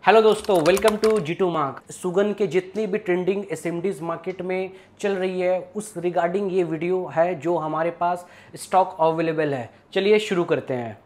Hello दोस्तों, welcome to G2 mark. Sugan के जितनी भी ट्रेंडिंग एसएमडीज मार्केट में चल रही है उस रिगार्डिंग ये वीडियो है जो हमारे पास स्टॉक अवेलेबल है। चलिए शुरू करते हैं।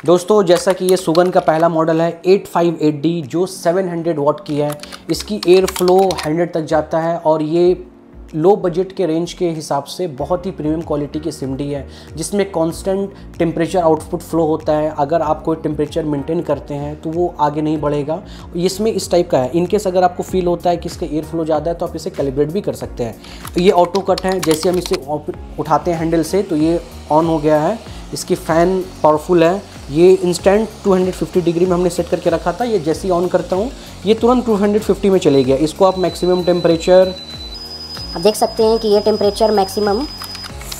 दोस्तों, जैसा कि ये सुगन का पहला मॉडल है 858D जो 700 वाट की है। इसकी एयर फ्लो 100 तक जाता है और ये लो बजट के रेंज के हिसाब से बहुत ही प्रीमियम क्वालिटी की एसएमडी है जिसमें कांस्टेंट टेम्परेचर आउटपुट फ्लो होता है। अगर आप कोई टेम्परेचर मेंटेन करते हैं तो वो आगे नहीं बढ़ेगा। इसमें इस टाइप का है, इनकेस अगर आपको फील होता है कि इसका एयर फ्लो ज़्यादा है तो आप इसे कैलिब्रेट भी कर सकते हैं। ये ऑटो कट है, जैसे हम इसे उठाते हैं हैंडल से तो ये ऑन हो गया है। इसकी फ़ैन पावरफुल है। ये इंस्टेंट 250 डिग्री में हमने सेट करके रखा था। ये जैसे ही ऑन करता हूँ ये तुरंत 250 में चले गया। इसको आप मैक्सिमम टेम्परेचर आप देख सकते हैं कि ये टेम्परेचर मैक्सिमम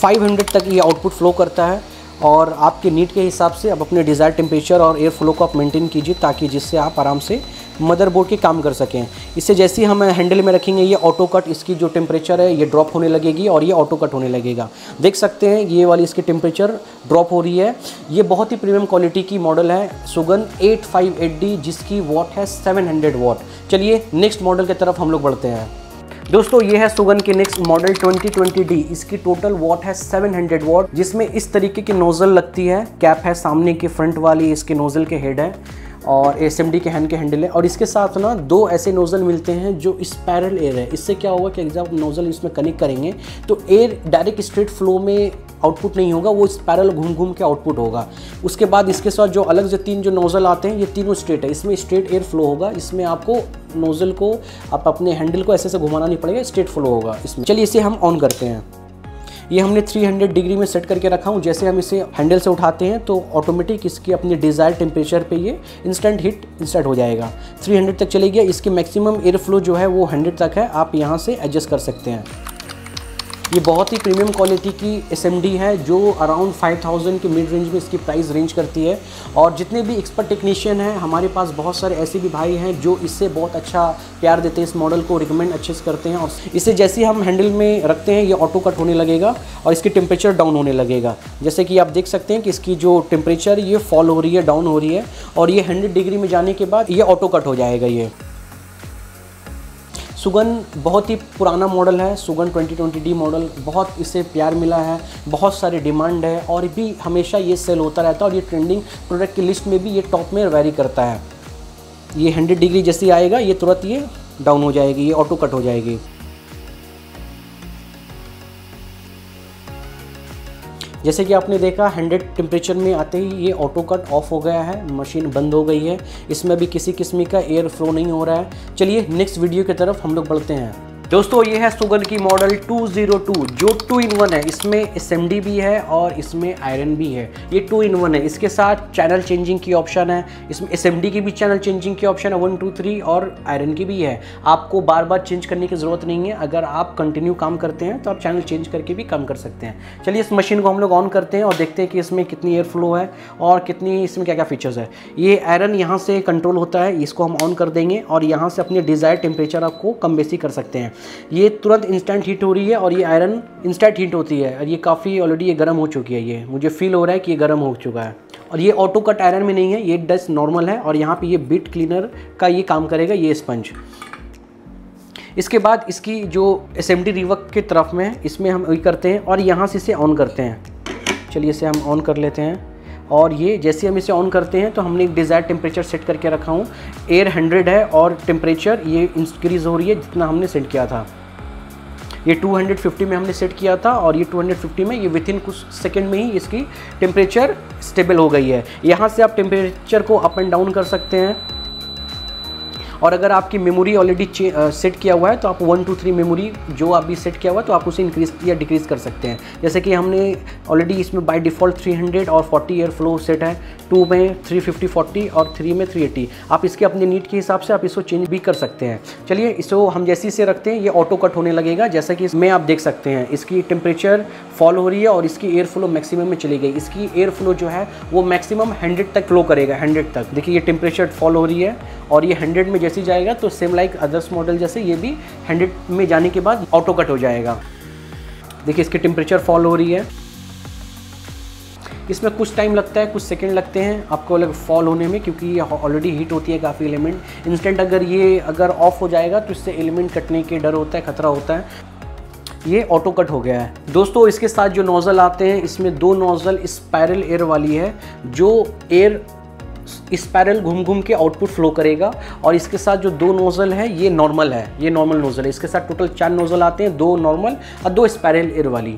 500 तक ये आउटपुट फ्लो करता है। और आपके नीड के हिसाब से आप अपने डिज़ायर टेम्परेचर और एयर फ्लो को आप मेंटेन कीजिए ताकि जिससे आप आराम से मदरबोर्ड के काम कर सकें। इससे जैसे ही हम हैंडल में रखेंगे ये ऑटो कट, इसकी जो टेम्परेचर है ये ड्रॉप होने लगेगी और ये ऑटो कट होने लगेगा। देख सकते हैं ये वाली इसकी टेम्परेचर ड्रॉप हो रही है। ये बहुत ही प्रीमियम क्वालिटी की मॉडल है सुगन 858D जिसकी वॉट है 700 वाट। चलिए नेक्स्ट मॉडल की तरफ हम लोग बढ़ते हैं। दोस्तों, ये है सुगन की नेक्स्ट मॉडल 2020D। इसकी टोटल वॉट है 700 वाट जिसमें इस तरीके की नोज़ल लगती है। कैप है सामने की, फ्रंट वाली इसके नोज़ल के हेड है और एसएमडी के हैंड के हैंडल है। और इसके साथ ना दो ऐसे नोज़ल मिलते हैं जो स्पायरल एयर है। इससे क्या होगा कि जब नोज़ल इसमें कनेक्ट करेंगे तो एयर डायरेक्ट स्ट्रेट फ्लो में आउटपुट नहीं होगा, वो स्पायरल घूम घूम के आउटपुट होगा। उसके बाद इसके साथ जो अलग से तीन जो नोज़ल आते हैं ये तीनों स्ट्रेट है। इसमें स्ट्रेट एयर फ्लो होगा। इसमें आपको नोज़ल को आप अपने हैंडल को ऐसे से घुमाना नहीं पड़ेगा, स्ट्रेट फ्लो होगा इसमें। चलिए इसे हम ऑन करते हैं। ये हमने 300 डिग्री में सेट करके रखा हूँ। जैसे हम इसे हैंडल से उठाते हैं तो ऑटोमेटिक इसकी अपनी डिज़ायर टेम्परेचर पे ये इंस्टेंट हीट इंस्टेंट हो जाएगा। 300 तक चले गया। इसकी मैक्सिमम एयर फ्लो जो है वो 100 तक है। आप यहाँ से एडजस्ट कर सकते हैं। ये बहुत ही प्रीमियम क्वालिटी की एसएमडी है जो अराउंड 5000 के मिड रेंज में इसकी प्राइस रेंज करती है। और जितने भी एक्सपर्ट टेक्नीशियन हैं हमारे पास, बहुत सारे ऐसे भी भाई हैं जो इससे बहुत अच्छा प्यार देते हैं, इस मॉडल को रिकमेंड अच्छे से करते हैं। और इसे जैसे ही हम हैंडल में रखते हैं ये ऑटो कट होने लगेगा और इसकी टेम्परेचर डाउन होने लगेगा। जैसे कि आप देख सकते हैं कि इसकी जो टेम्परेचर ये फॉल हो रही है, डाउन हो रही है और ये 100 डिग्री में जाने के बाद ये ऑटो कट हो जाएगा। ये सुगन बहुत ही पुराना मॉडल है। सुगन 2020D मॉडल, बहुत इसे प्यार मिला है, बहुत सारी डिमांड है और भी हमेशा ये सेल होता रहता है। और ये ट्रेंडिंग प्रोडक्ट की लिस्ट में भी ये टॉप में वेरी करता है। ये 100 डिग्री जैसे आएगा ये तुरंत ये डाउन हो जाएगी, ये ऑटो कट हो जाएगी। जैसे कि आपने देखा 100 टेम्परेचर में आते ही ये ऑटो कट ऑफ हो गया है, मशीन बंद हो गई है। इसमें भी किसी किस्म का एयर फ्लो नहीं हो रहा है। चलिए नेक्स्ट वीडियो की तरफ हम लोग बढ़ते हैं। दोस्तों, ये है सुगन की मॉडल 202 जो 2 in 1 है। इसमें एसएमडी भी है और इसमें आयरन भी है। ये 2 in 1 है। इसके साथ चैनल चेंजिंग की ऑप्शन है। इसमें एसएमडी की भी चैनल चेंजिंग की ऑप्शन है 1 2 3 और आयरन की भी है। आपको बार बार चेंज करने की ज़रूरत नहीं है। अगर आप कंटिन्यू काम करते हैं तो आप चैनल चेंज करके भी काम कर सकते हैं। चलिए इस मशीन को हम लोग ऑन करते हैं और देखते हैं कि इसमें कितनी एयर फ्लो है और कितनी इसमें क्या क्या फीचर्स है। ये आयरन यहाँ से कंट्रोल होता है, इसको हम ऑन कर देंगे और यहाँ से अपने डिज़ायर टेम्परेचर आपको कम बेसी कर सकते हैं। ये तुरंत इंस्टेंट हीट हो रही है और ये आयरन इंस्टेंट हीट होती है और ये काफ़ी ऑलरेडी ये गर्म हो चुकी है। ये मुझे फील हो रहा है कि ये गर्म हो चुका है। और ये ऑटो कट आयरन में नहीं है, ये डस्ट नॉर्मल है। और यहाँ पे ये बीट क्लीनर का ये काम करेगा, ये स्पंज। इसके बाद इसकी जो एसएमडी रिवर्क की तरफ में है इसमें हम वही करते हैं और यहाँ से इसे ऑन करते हैं। चलिए इसे हम ऑन कर लेते हैं। और ये जैसे हम इसे ऑन करते हैं तो हमने एक डिज़ायर टेम्परेचर सेट करके रखा हूँ। एयर 100 है और टेम्परेचर ये इंक्रीज़ हो रही है जितना हमने सेट किया था। ये 250 में हमने सेट किया था और ये 250 में ये विथिन कुछ सेकंड में ही इसकी टेम्परेचर स्टेबल हो गई है। यहाँ से आप टेम्परेचर को अप एंड डाउन कर सकते हैं। और अगर आपकी मेमोरी ऑलरेडी सेट किया हुआ है तो आप 1 2 3 मेमोरी जो अभी सेट किया हुआ है तो आप उसे इंक्रीज या डिक्रीज़ कर सकते हैं। जैसे कि हमने ऑलरेडी इसमें बाय डिफ़ॉल्ट 300 और 40 एयर फ्लो सेट है, 2 में 350 40 और 3 में 380। आप इसके अपने नीड के हिसाब से आप इसको चेंज भी कर सकते हैं। चलिए इसको हम जैसे से रखते हैं ये ऑटो कट होने लगेगा। जैसा कि इसमें आप देख सकते हैं इसकी टेम्परेचर फॉल हो रही है और इसकी एयर फ्लो मैक्सिमम में चली गई। इसकी एयर फ्लो जो है वो मैक्सिमम 100 तक फ्लो करेगा, 100 तक। देखिए ये टेम्परेचर फॉल हो रही है और ये 100 में जैसे जाएगा तो सेम लाइक अदर्स मॉडल जैसे ये भी 100 में जाने के बाद ऑटो कट हो जाएगा। देखिए इसकी टेम्परेचर फॉल हो रही है। इसमें कुछ टाइम लगता है, कुछ सेकंड लगते हैं आपको अलग फॉल होने में, क्योंकि ये ऑलरेडी हीट होती है काफ़ी एलिमेंट। इंस्टेंट अगर ऑफ हो जाएगा तो इससे एलिमेंट कटने के डर होता है, खतरा होता है। ये ऑटो कट हो गया है। दोस्तों इसके साथ जो नोज़ल आते हैं इसमें 2 नोज़ल स्पाइरल एयर वाली है, जो एयर स्पाइरल घूम घूम के आउटपुट फ्लो करेगा। और इसके साथ जो 2 नोज़ल है ये नॉर्मल है, ये नॉर्मल नोज़ल है। इसके साथ टोटल 4 नोज़ल आते हैं, 2 नॉर्मल और 2 स्पाइरल एयर वाली।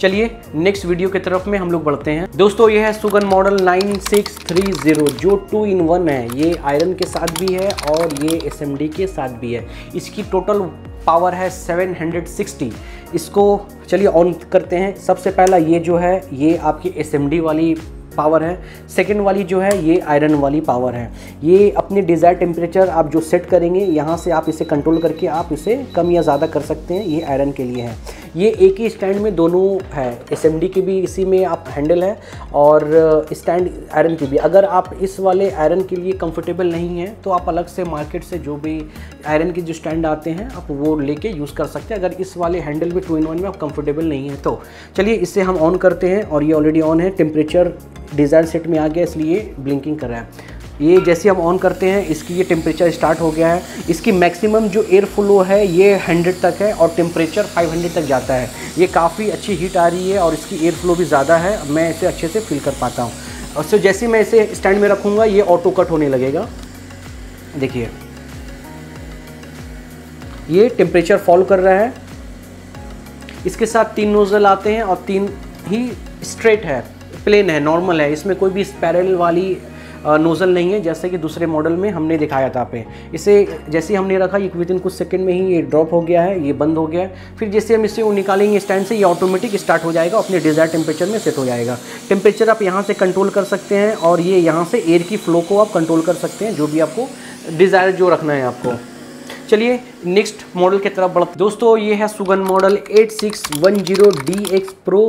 चलिए नेक्स्ट वीडियो की तरफ में हम लोग बढ़ते हैं। दोस्तों ये है सुगन मॉडल 9630 जो 2 in 1 है। ये आयरन के साथ भी है और ये SMD के साथ भी है। इसकी टोटल पावर है 760। इसको चलिए ऑन करते हैं। सबसे पहला ये जो है ये आपकी SMD वाली पावर है, सेकंड वाली जो है ये आयरन वाली पावर है। ये अपने डिज़ायर टेम्परेचर आप जो सेट करेंगे यहाँ से आप इसे कंट्रोल करके आप इसे कम या ज़्यादा कर सकते हैं। ये आयरन के लिए है। ये एक ही स्टैंड में दोनों है, SMD की भी इसी में आप हैंडल है और स्टैंड आयरन की भी। अगर आप इस वाले आयरन के लिए कंफर्टेबल नहीं हैं तो आप अलग से मार्केट से जो भी आयरन के जो स्टैंड आते हैं आप वो लेके यूज़ कर सकते हैं। अगर इस वाले हैंडल में 2 in 1 में आप कंफर्टेबल नहीं है तो चलिए इसे हम ऑन करते हैं। और ये ऑलरेडी ऑन है, टेम्परेचर डिज़ायर सेट में आ गया इसलिए ब्लिंकिंग कर रहा है। ये जैसे हम ऑन करते हैं इसकी ये टेम्परेचर स्टार्ट हो गया है। इसकी मैक्सिमम जो एयर फ्लो है ये 100 तक है और टेम्परेचर 500 तक जाता है। ये काफ़ी अच्छी हीट आ रही है और इसकी एयर फ्लो भी ज़्यादा है, मैं इसे अच्छे से फील कर पाता हूँ। और सो जैसे मैं इसे स्टैंड में रखूँगा ये ऑटो कट होने लगेगा। देखिए ये टेम्परेचर फॉलो कर रहा है। इसके साथ 3 नोज़ल आते हैं और 3 ही स्ट्रेट है, प्लेन है, नॉर्मल है। इसमें कोई भी स्पाइरल वाली नोज़ल नहीं है जैसे कि दूसरे मॉडल में हमने दिखाया था पे। इसे जैसे हमने रखा ये विदिन कुछ सेकंड में ही ये ड्रॉप हो गया है, ये बंद हो गया है। फिर जैसे हम इसे निकालेंगे स्टैंड से ये ऑटोमेटिक स्टार्ट हो जाएगा, अपने डिज़ायर टेम्परेचर में सेट हो जाएगा। टेम्परेचर आप यहाँ से कंट्रोल कर सकते हैं और ये यहाँ से एयर की फ्लो को आप कंट्रोल कर सकते हैं, जो भी आपको डिज़ायर जो रखना है आपको। चलिए नेक्स्ट मॉडल की तरफ बढ़ते। दोस्तों ये है Sugan model 8610DX Pro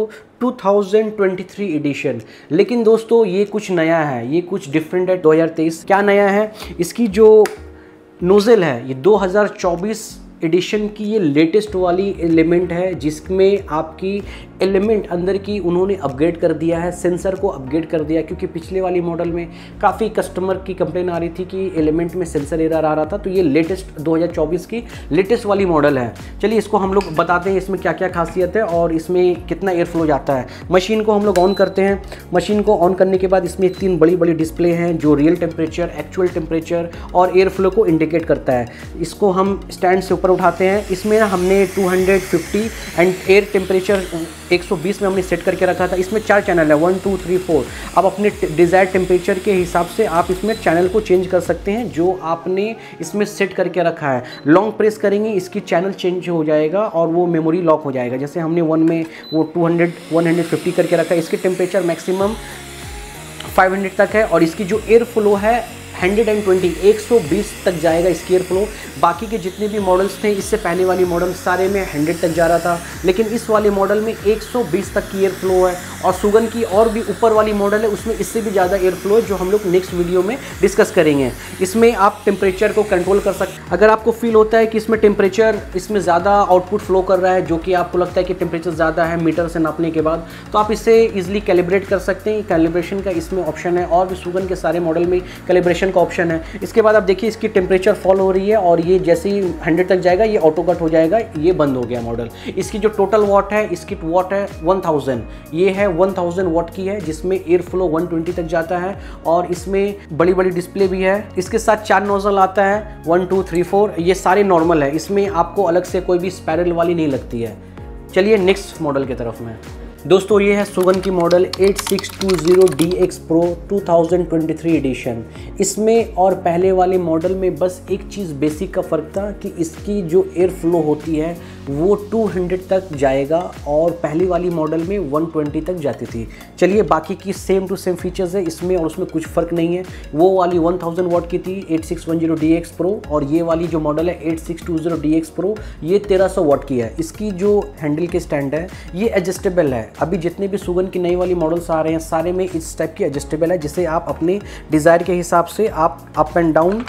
2023 addition. लेकिन दोस्तों ये कुछ नया है, ये कुछ डिफरेंट है 2023। क्या नया है? इसकी जो नोज़ल है ये 2024 एडिशन की ये लेटेस्ट वाली एलिमेंट है, जिसमें आपकी एलिमेंट अंदर की उन्होंने अपग्रेड कर दिया है, सेंसर को अपग्रेड कर दिया। क्योंकि पिछले वाली मॉडल में काफ़ी कस्टमर की कंप्लेन आ रही थी कि एलिमेंट में सेंसर एरर आ रहा था। तो ये लेटेस्ट 2024 की लेटेस्ट वाली मॉडल है। चलिए इसको हम लोग बताते हैं इसमें क्या क्या खासियत है और इसमें कितना एयर फ्लो जाता है। मशीन को हम लोग ऑन करते हैं। मशीन को ऑन करने के बाद इसमें 3 बड़ी बड़ी डिस्प्ले हैं जो रियल टेम्परेचर, एक्चुअल टेम्परेचर और एयर फ्लो को इंडिकेट करता है। इसको हम स्टैंड से ऊपर उठाते हैं। इसमें हमने 250 एंड एयर टेम्परेचर 120 में हमने सेट करके रखा था। इसमें 4 चैनल है, 1 2 3 4। आप अपने डिज़ायर टेम्परेचर के हिसाब से आप इसमें चैनल को चेंज कर सकते हैं जो आपने इसमें सेट करके रखा है। लॉन्ग प्रेस करेंगे इसकी चैनल चेंज हो जाएगा और वो मेमोरी लॉक हो जाएगा। जैसे हमने 1 में वो 200 150 करके रखा है। इसकी टेम्परेचर मैक्सिमम 500 तक है और इसकी जो एयर फ्लो है 120 तक जाएगा इसकी एयर फ्लो। बाकी के जितने भी मॉडल्स थे इससे पहले वाली मॉडल सारे में 100 तक जा रहा था, लेकिन इस वाले मॉडल में 120 तक की एयर फ्लो है। और सुगन की और भी ऊपर वाली मॉडल है उसमें इससे भी ज़्यादा एयर फ्लो है, जो हम लोग नेक्स्ट वीडियो में डिस्कस करेंगे। इसमें आप टेम्परेचर को कंट्रोल कर सकते। अगर आपको फील होता है कि इसमें टेम्परेचर इसमें ज़्यादा आउटपुट फ्लो कर रहा है, जो कि आपको लगता है कि टेम्परेचर ज़्यादा है मीटर से नापने के बाद, तो आप इसे ईजिली कैलिब्रेट कर सकते हैं। कैलिब्रेशन का इसमें ऑप्शन है और भी सुगन के सारे मॉडल में कैलिब्रेशन का ऑप्शन है। इसके बाद आप देखिए इसकी टेम्परेचर फॉल हो रही है और ये जैसे ही 100 तक जाएगा ये ऑटो कट हो जाएगा, ये बंद हो गया मॉडल। इसकी जो टोटल वाट है, इसकी वाट है 1000, ये है 1000 वाट की है, जिसमें एयर फ्लो 120 तक जाता है और इसमें बड़ी बड़ी डिस्प्ले भी है। इसके साथ 4 नोजल आता है, 1 2 3 4, ये सारे नॉर्मल है, इसमें आपको अलग से कोई भी स्पाइरल वाली नहीं लगती है। चलिए नेक्स्ट मॉडल की तरफ में। दोस्तों ये है सुगन की मॉडल 8620DX Pro 2023 एडिशन। इसमें और पहले वाले मॉडल में बस एक चीज़ बेसिक का फ़र्क था कि इसकी जो एयर फ्लो होती है वो 200 तक जाएगा और पहली वाली मॉडल में 120 तक जाती थी। चलिए बाकी की सेम टू सेम फीचर्स है इसमें और उसमें कुछ फ़र्क नहीं है। वो वाली 1000 वाट की थी 8610DX Pro और ये वाली जो मॉडल है 8620DX Pro ये 1300 वाट की है। इसकी जो हैंडल के स्टैंड है ये एडजस्टेबल है। अभी जितने भी सुगन की नई वाली मॉडल्स आ रहे हैं सारे में इस टाइप की एडजस्टेबल है, जिसे आप अपने डिज़ायर के हिसाब से आप अप एंड डाउन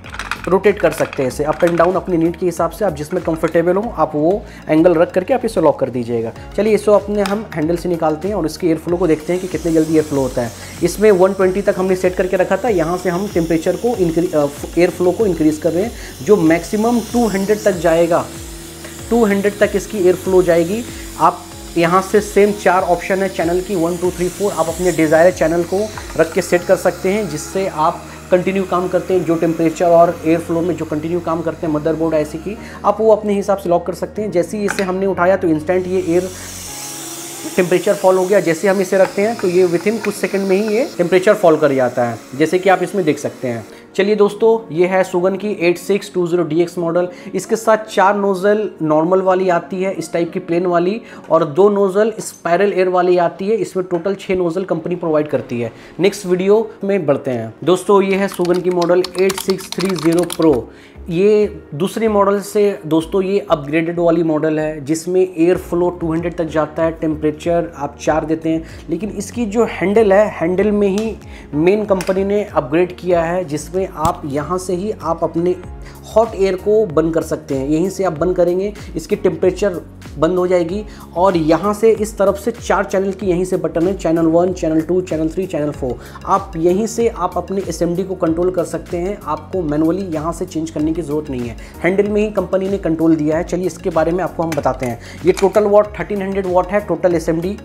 रोटेट कर सकते हैं। इसे अप एंड डाउन अपनी नीड के हिसाब से आप जिसमें कंफर्टेबल हो आप वो एंगल रख करके आप इसे लॉक कर दीजिएगा। चलिए इसको अपने हम हैंडल से निकालते हैं और इसके एयर फ्लो को देखते हैं कि कितने जल्दी एयर फ्लो होता है। इसमें 120 तक हमने सेट करके रखा था, यहाँ से हम टेम्परेचर को एयर फ्लो को इंक्रीज़ कर रहे हैं, जो मैक्सिमम 200 तक जाएगा। 200 तक इसकी एयर फ्लो जाएगी। आप यहाँ से सेम 4 ऑप्शन है चैनल की 1 2 3 4, आप अपने डिज़ायर चैनल को रख के सेट कर सकते हैं, जिससे आप कंटिन्यू काम करते हैं। जो टेम्परेचर और एयर फ्लो में जो कंटिन्यू काम करते हैं मदरबोर्ड ऐसी की, आप वो अपने हिसाब से लॉक कर सकते हैं। जैसे ही इसे हमने उठाया तो इंस्टेंट ये एयर टेम्परेचर फॉल हो गया। जैसे हम इसे रखते हैं तो ये विथिन कुछ सेकंड में ही ये टेम्परेचर फॉल कर जाता है, जैसे कि आप इसमें देख सकते हैं। चलिए दोस्तों ये है सुगन की 8620DX मॉडल। इसके साथ 4 नोज़ल नॉर्मल वाली आती है, इस टाइप की प्लेन वाली, और 2 नोज़ल स्पाइरल एयर वाली आती है। इसमें टोटल 6 नोज़ल कंपनी प्रोवाइड करती है। नेक्स्ट वीडियो में बढ़ते हैं। दोस्तों ये है सुगन की मॉडल 8630 Pro। ये दूसरी मॉडल से दोस्तों ये अपग्रेडेड वाली मॉडल है, जिसमें एयर फ्लो 200 तक जाता है, टेम्परेचर आप 4 देते हैं। लेकिन इसकी जो हैंडल है, हैंडल में ही मेन कंपनी ने अपग्रेड किया है, जिसमें आप यहाँ से ही आप अपने हॉट एयर को बंद कर सकते हैं। यहीं से आप बंद करेंगे, इसकी टेम्परेचर बंद हो जाएगी। और यहाँ से इस तरफ से 4 चैनल की यहीं से बटन है, चैनल 1, चैनल 2, चैनल 3, चैनल 4। आप यहीं से आप अपने SMD को कंट्रोल कर सकते हैं, आपको मैनुअली यहाँ से चेंज करने की ज़रूरत नहीं है। हैंडल में ही कंपनी ने कंट्रोल दिया है। चलिए इसके बारे में आपको हम बताते हैं। ये टोटल वाट 1300 वाट है, total SMD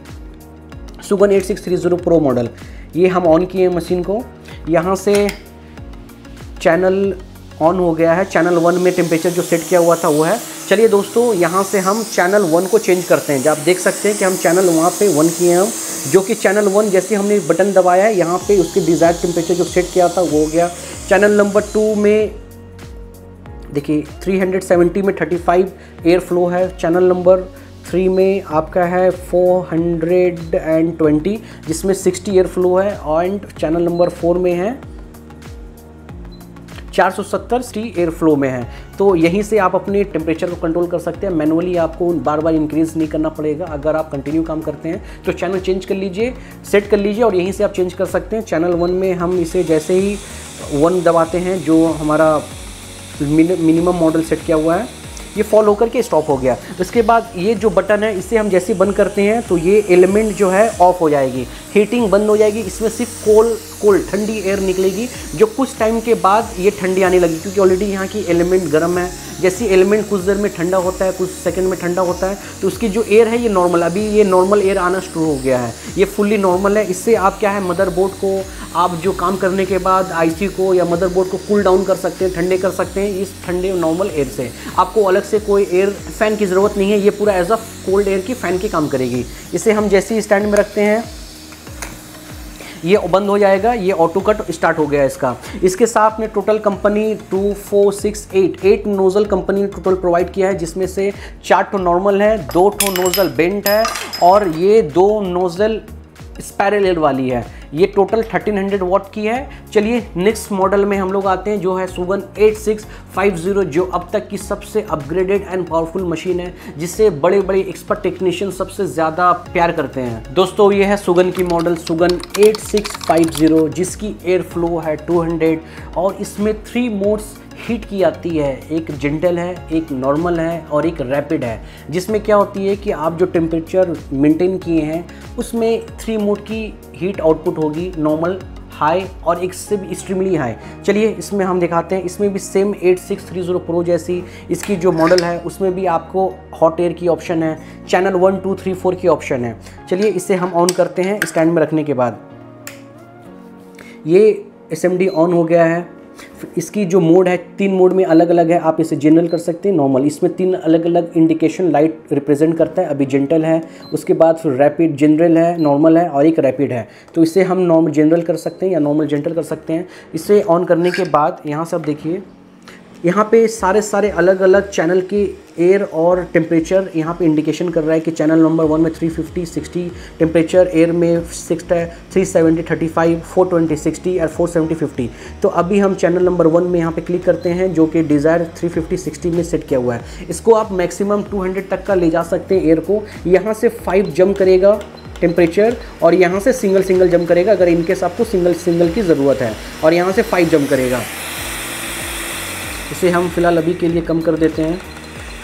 Sugan 8630 Pro model. ये हम ऑन किए मशीन को, यहाँ से चैनल ऑन हो गया है। चैनल 1 में टेम्परेचर जो सेट किया हुआ था वो है। चलिए दोस्तों यहाँ से हम चैनल 1 को चेंज करते हैं। जब आप देख सकते हैं कि हम चैनल वहाँ पे 1 किए हैं हम, जो कि चैनल 1 जैसे हमने बटन दबाया है यहाँ पे उसके डिज़ायर टेम्परेचर जो सेट किया था वो हो गया। चैनल नंबर 2 में देखिए 370 में 35 एयर फ्लो है। चैनल नंबर 3 में आपका है 420 जिसमें 60 एयर फ्लो है। एंड चैनल नंबर 4 में है 470 एयर फ्लो में है। तो यहीं से आप अपने टेम्परेचर को कंट्रोल कर सकते हैं। मैनुअली आपको बार बार इंक्रीज़ नहीं करना पड़ेगा। अगर आप कंटिन्यू काम करते हैं तो चैनल चेंज कर लीजिए, सेट कर लीजिए और यहीं से आप चेंज कर सकते हैं। चैनल 1 में हम इसे जैसे ही 1 दबाते हैं, जो हमारा मिनिमम मॉडल सेट किया हुआ है, ये फॉल होकर के स्टॉप हो गया। उसके बाद ये जो बटन है इसे हम जैसे बंद करते हैं तो ये एलिमेंट जो है ऑफ हो जाएगी, हीटिंग बंद हो जाएगी। इसमें सिर्फ कोल्ड ठंडी एयर निकलेगी, जो कुछ टाइम के बाद ये ठंडी आने लगी, क्योंकि ऑलरेडी यहाँ की एलिमेंट गर्म है। जैसे एलिमेंट कुछ देर में ठंडा होता है, कुछ सेकंड में ठंडा होता है, तो उसकी जो एयर है ये नॉर्मल, अभी ये नॉर्मल एयर आना शुरू हो गया है, ये फुल्ली नॉर्मल है। इससे आप क्या है मदरबोर्ड को आप जो काम करने के बाद IC को या मदरबोर्ड को कूल डाउन कर सकते हैं, ठंडे कर सकते हैं इस ठंडे नॉर्मल एयर से। आपको अलग से कोई एयर फैन की ज़रूरत नहीं है, ये पूरा एज अ कोल्ड एयर की फ़ैन की काम करेगी। इसे हम जैसे ही स्टैंड में रखते हैं ये बंद हो जाएगा, ये ऑटो कट स्टार्ट हो गया इसका। इसके साथ में टोटल कंपनी 2 4 6 8 नोज़ल कंपनी ने टोटल प्रोवाइड किया है, जिसमें से 4 ठो नॉर्मल है, 2 ठो नोज़ल बेंट है और ये 2 नोज़ल स्पाइरल एयर वाली है। ये टोटल 1300 वाट की है। चलिए नेक्स्ट मॉडल में हम लोग आते हैं, जो है सुगन 8650, जो अब तक की सबसे अपग्रेडेड एंड पावरफुल मशीन है, जिससे बड़े बड़े एक्सपर्ट टेक्नीशियन सबसे ज़्यादा प्यार करते हैं। दोस्तों ये है सुगन की मॉडल सुगन 8650, जिसकी एयर फ्लो है 200 और इसमें 3 मोड्स हीट की आती है। एक जेंटल है, एक नॉर्मल है और एक रैपिड है, जिसमें क्या होती है कि आप जो टेम्परेचर मेंटेन किए हैं उसमें 3 मोड की हीट आउटपुट होगी, नॉर्मल, हाई और एक से भी एक्सट्रीमली हाई। चलिए इसमें हम दिखाते हैं। इसमें भी सेम 8630 प्रो जैसी इसकी जो मॉडल है उसमें भी आपको हॉट एयर की ऑप्शन है, चैनल 1 2 3 4 की ऑप्शन है। चलिए इसे हम ऑन करते हैं। स्टैंड में रखने के बाद ये SMD ऑन हो गया है। इसकी जो मोड है 3 मोड में अलग अलग है। आप इसे जनरल कर सकते हैं, नॉर्मल। इसमें 3 अलग अलग इंडिकेशन लाइट रिप्रेजेंट करता है। अभी जेंटल है, उसके बाद फिर रैपिड, जनरल है, नॉर्मल है और एक रैपिड है। तो इसे हम नॉर्मल जनरल कर सकते हैं या नॉर्मल जेंटल कर सकते हैं। इसे ऑन करने के बाद यहाँ से आप देखिए, यहाँ पे सारे अलग अलग चैनल के एयर और टेम्परेचर यहाँ पे इंडिकेशन कर रहा है कि चैनल नंबर 1 में 350 60 टेम्परेचर, एयर में 6 है, 370 35, 420 60 और 470 50। तो अभी हम चैनल नंबर 1 में यहाँ पे क्लिक करते हैं जो कि डिज़ायर 350 60 में सेट किया हुआ है। इसको आप मैक्सिमम 200 तक का ले जा सकते हैं एयर को। यहाँ से 5 जंप करेगा टेम्परेचर और यहाँ से सिंगल जंप करेगा अगर इनकेस आपको सिंगल की ज़रूरत है, और यहाँ से 5 जंप करेगा। इसे हम फिलहाल अभी के लिए कम कर देते हैं,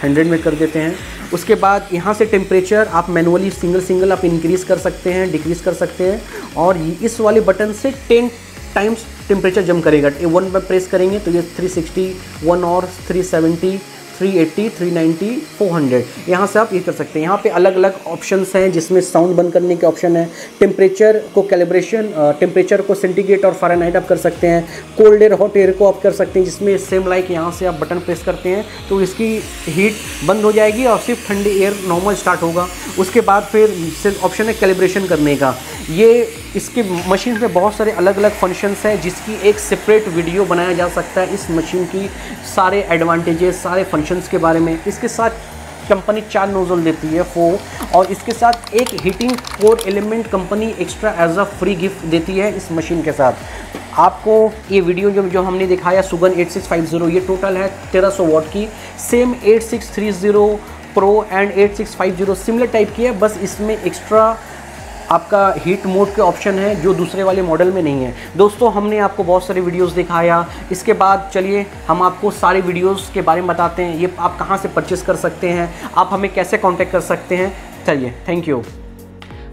100 में कर देते हैं। उसके बाद यहाँ से टेम्परेचर आप मैनुअली सिंगल आप इंक्रीज़ कर सकते हैं, डिक्रीज़ कर सकते हैं, और इस वाले बटन से 10 टाइम्स टेम्परेचर जंप करेगा। 1 पर प्रेस करेंगे तो ये 360, 1 और 370, 380, 390, 400 यहाँ से आप ये कर सकते हैं। यहाँ पे अलग अलग ऑप्शंस हैं जिसमें साउंड बंद करने के ऑप्शन है, टेम्परेचर को कैलिब्रेशन, टेम्परेचर को सेंटीग्रेड और फ़ारेनहाइट आप कर सकते हैं, कोल्ड एयर हॉट एयर को आप कर सकते हैं, जिसमें सेम लाइक यहाँ से आप बटन प्रेस करते हैं तो इसकी हीट बंद हो जाएगी और सिर्फ ठंडी एयर नॉर्मल स्टार्ट होगा। उसके बाद फिर ऑप्शन है कैलिब्रेशन करने का। ये इसके मशीन में बहुत सारे अलग अलग फंक्शंस हैं जिसकी एक सेपरेट वीडियो बनाया जा सकता है। इस मशीन की सारे एडवांटेजेस, सारे फंक्शंस के बारे में। इसके साथ कंपनी 4 नोजल देती है 4, और इसके साथ एक heating core element company extra as a free gift देती है इस मशीन के साथ। आपको ये वीडियो जो हमने दिखाया सुगन 8650, ये टोटल है 1300 वाट की। Same 8630 pro and 8650 similar type की है, बस इसमें एक्स्ट्रा आपका हीट मोड के ऑप्शन है जो दूसरे वाले मॉडल में नहीं है। दोस्तों हमने आपको बहुत सारे वीडियोस दिखाया। इसके बाद चलिए हम आपको सारे वीडियोस के बारे में बताते हैं। ये आप कहां से परचेस कर सकते हैं, आप हमें कैसे कांटेक्ट कर सकते हैं। चलिए, थैंक यू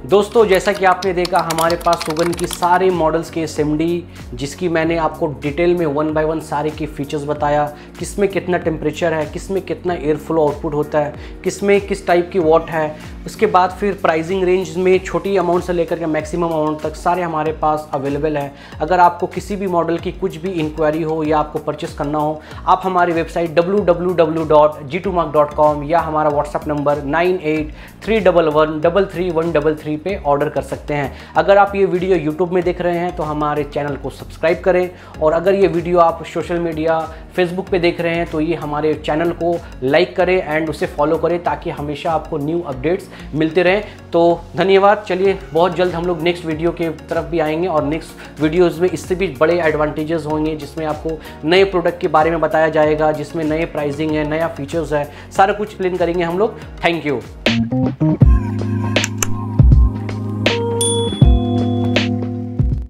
दोस्तों। जैसा कि आपने देखा हमारे पास सुगन की सारे मॉडल्स के SMD, जिसकी मैंने आपको डिटेल में 1 बाय 1 सारे की फीचर्स बताया, किस में कितना टेम्परेचर है, किस में कितना एयर फ्लो आउटपुट होता है, किस में किस टाइप की वॉट है। उसके बाद फिर प्राइसिंग रेंज में छोटी अमाउंट से लेकर के मैक्सिमम अमाउंट तक सारे हमारे पास अवेलेबल है। अगर आपको किसी भी मॉडल की कुछ भी इंक्वायरी हो या आपको परचेस करना हो, आप हमारी वेबसाइट www.g2mark.com या हमारा व्हाट्सअप नंबर 9831113333 पे ऑर्डर कर सकते हैं। अगर आप ये वीडियो यूट्यूब में देख रहे हैं तो हमारे चैनल को सब्सक्राइब करें, और अगर ये वीडियो आप सोशल मीडिया फेसबुक पे देख रहे हैं तो ये हमारे चैनल को लाइक करें एंड उसे फॉलो करें ताकि हमेशा आपको न्यू अपडेट्स मिलते रहें। तो धन्यवाद। चलिए बहुत जल्द हम लोग नेक्स्ट वीडियो के तरफ भी आएंगे, और नेक्स्ट वीडियोज़ में इससे भी बड़े एडवांटेजेस होंगे जिसमें आपको नए प्रोडक्ट के बारे में बताया जाएगा, जिसमें नए प्राइसिंग है, नया फीचर्स है, सारा कुछ एक्सप्लेन करेंगे हम लोग। Thank you.